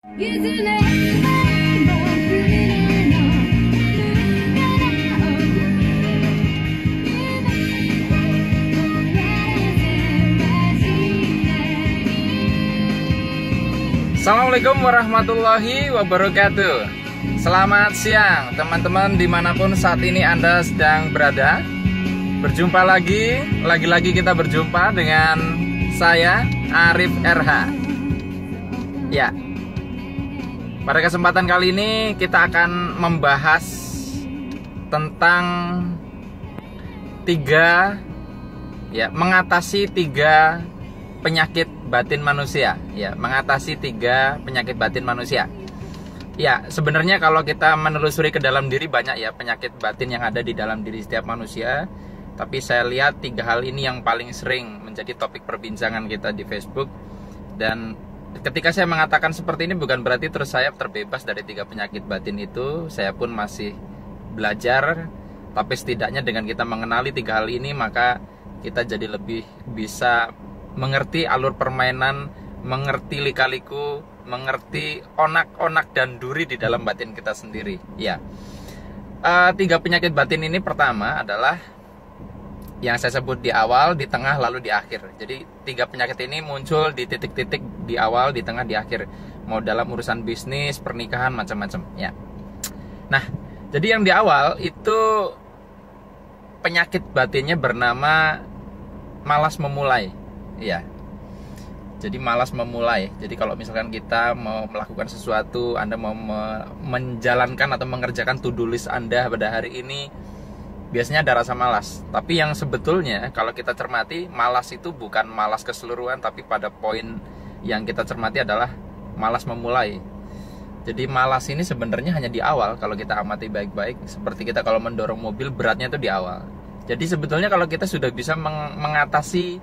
Assalamualaikum warahmatullahi wabarakatuh. Selamat siang teman-teman dimanapun saat ini Anda sedang berada. Berjumpa lagi kita berjumpa dengan saya Arif RH. Ya, pada kesempatan kali ini kita akan membahas tentang mengatasi tiga penyakit batin manusia. Ya, mengatasi tiga penyakit batin manusia. Ya, sebenarnya kalau kita menelusuri ke dalam diri banyak ya penyakit batin yang ada di dalam diri setiap manusia. Tapi saya lihat tiga hal ini yang paling sering menjadi topik perbincangan kita di Facebook. Dan ketika saya mengatakan seperti ini bukan berarti terus saya terbebas dari tiga penyakit batin itu. Saya pun masih belajar. Tapi setidaknya dengan kita mengenali tiga hal ini, maka kita jadi lebih bisa mengerti alur permainan, mengerti lika-liku, mengerti onak-onak dan duri di dalam batin kita sendiri. Ya, tiga penyakit batin ini pertama adalah yang saya sebut di awal, di tengah, lalu di akhir. Jadi tiga penyakit ini muncul di titik-titik di awal, di tengah, di akhir. Mau dalam urusan bisnis, pernikahan, macam-macam. Ya. Nah, jadi yang di awal itu penyakit batinnya bernama malas memulai. Ya, jadi malas memulai. Jadi kalau misalkan kita mau melakukan sesuatu, Anda mau menjalankan atau mengerjakan to-do list Anda pada hari ini, biasanya ada rasa malas. Tapi yang sebetulnya kalau kita cermati, malas itu bukan malas keseluruhan, tapi pada poin yang kita cermati adalah malas memulai. Jadi malas ini sebenarnya hanya di awal kalau kita amati baik-baik. Seperti kita kalau mendorong mobil, beratnya itu di awal. Jadi sebetulnya kalau kita sudah bisa mengatasi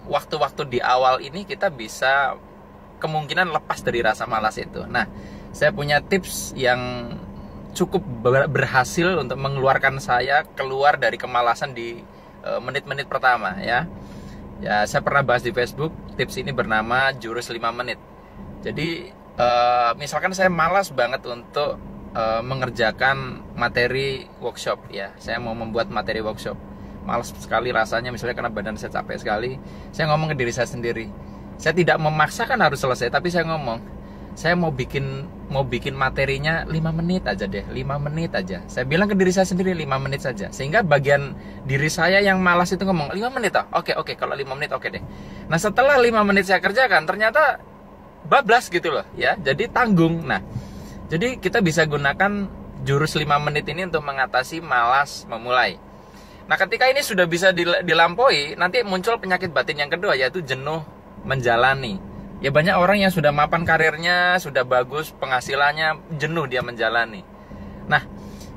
waktu-waktu di awal ini, kita bisa kemungkinan lepas dari rasa malas itu. Nah, saya punya tips yang cukup berhasil untuk mengeluarkan saya keluar dari kemalasan di menit-menit pertama ya. Ya, saya pernah bahas di Facebook. Tips ini bernama jurus 5 menit. Jadi misalkan saya malas banget untuk mengerjakan materi workshop ya. Saya mau membuat materi workshop. Malas sekali rasanya, misalnya karena badan saya capek sekali. Saya ngomong ke diri saya sendiri. Saya tidak memaksakan harus selesai, tapi saya ngomong, saya mau bikin materinya 5 menit aja deh, 5 menit aja. Saya bilang ke diri saya sendiri 5 menit saja. Sehingga bagian diri saya yang malas itu ngomong, 5 menit toh? Oke, kalau 5 menit oke deh. Nah, setelah 5 menit saya kerjakan, ternyata bablas gitu loh ya. Jadi tanggung. Nah, jadi kita bisa gunakan jurus 5 menit ini untuk mengatasi malas memulai. Nah, ketika ini sudah bisa dilampaui, nanti muncul penyakit batin yang kedua, yaitu jenuh menjalani. Ya, banyak orang yang sudah mapan karirnya, sudah bagus penghasilannya, jenuh dia menjalani. Nah,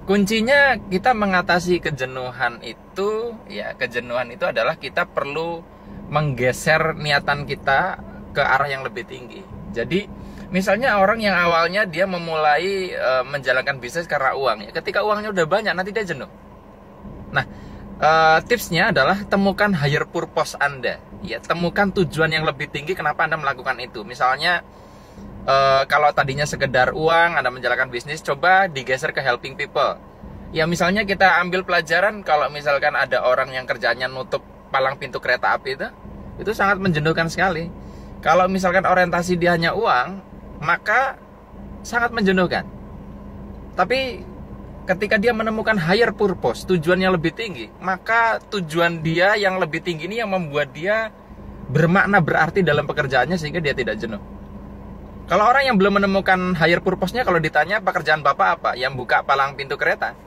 kuncinya kita mengatasi kejenuhan itu, ya kejenuhan itu adalah kita perlu menggeser niatan kita ke arah yang lebih tinggi. Jadi, misalnya orang yang awalnya dia memulai menjalankan bisnis karena uang, ya ketika uangnya udah banyak, nanti dia jenuh. Nah, tipsnya adalah temukan higher purpose Anda. Ya, temukan tujuan yang lebih tinggi kenapa Anda melakukan itu. Misalnya kalau tadinya sekedar uang, Anda menjalankan bisnis, coba digeser ke helping people. Ya, misalnya kita ambil pelajaran kalau misalkan ada orang yang kerjanya nutup palang pintu kereta api itu sangat menjenuhkan sekali. Kalau misalkan orientasi dia hanya uang, maka sangat menjenuhkan. Tapi ketika dia menemukan higher purpose, tujuan yang lebih tinggi, maka tujuan dia yang lebih tinggi ini yang membuat dia bermakna, berarti dalam pekerjaannya sehingga dia tidak jenuh. Kalau orang yang belum menemukan higher purpose-nya, kalau ditanya pekerjaan Bapak apa? Yang buka palang pintu kereta.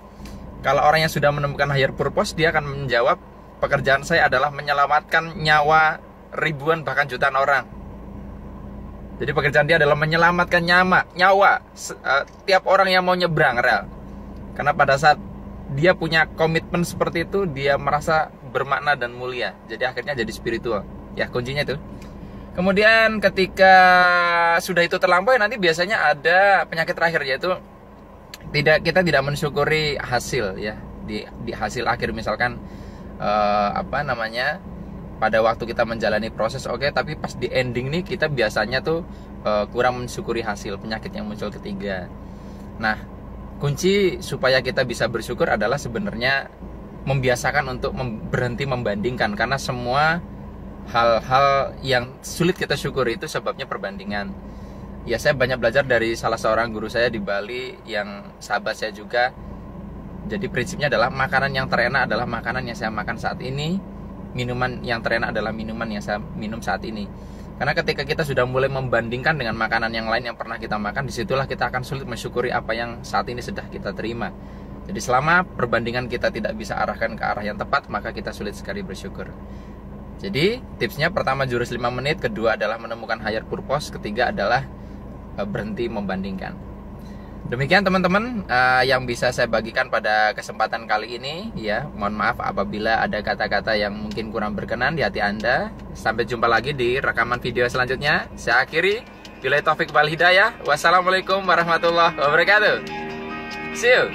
Kalau orang yang sudah menemukan higher purpose, dia akan menjawab, pekerjaan saya adalah menyelamatkan nyawa ribuan bahkan jutaan orang. Jadi pekerjaan dia adalah menyelamatkan nyawa tiap orang yang mau nyebrang rel. Karena pada saat dia punya komitmen seperti itu, dia merasa bermakna dan mulia. Jadi akhirnya jadi spiritual. Ya, kuncinya itu. Kemudian ketika sudah itu terlampaui, nanti biasanya ada penyakit terakhir, yaitu kita tidak mensyukuri hasil ya. Di hasil akhir misalkan pada waktu kita menjalani proses oke, tapi pas di ending nih kita biasanya tuh kurang mensyukuri hasil, penyakit yang muncul ketiga. Nah, kunci supaya kita bisa bersyukur adalah sebenarnya membiasakan untuk berhenti membandingkan, karena semua hal-hal yang sulit kita syukuri itu sebabnya perbandingan. Ya, saya banyak belajar dari salah seorang guru saya di Bali yang sahabat saya juga. Jadi prinsipnya adalah makanan yang terenak adalah makanan yang saya makan saat ini, minuman yang terenak adalah minuman yang saya minum saat ini. Karena ketika kita sudah mulai membandingkan dengan makanan yang lain yang pernah kita makan, disitulah kita akan sulit mensyukuri apa yang saat ini sudah kita terima. Jadi selama perbandingan kita tidak bisa arahkan ke arah yang tepat, maka kita sulit sekali bersyukur. Jadi tipsnya, pertama jurus 5 menit, kedua adalah menemukan higher purpose, ketiga adalah berhenti membandingkan. Demikian teman-teman yang bisa saya bagikan pada kesempatan kali ini ya. Mohon maaf apabila ada kata-kata yang mungkin kurang berkenan di hati Anda. Sampai jumpa lagi di rekaman video selanjutnya. Saya akhiri, billahi taufik wal hidayah. Wassalamualaikum warahmatullahi wabarakatuh. See you.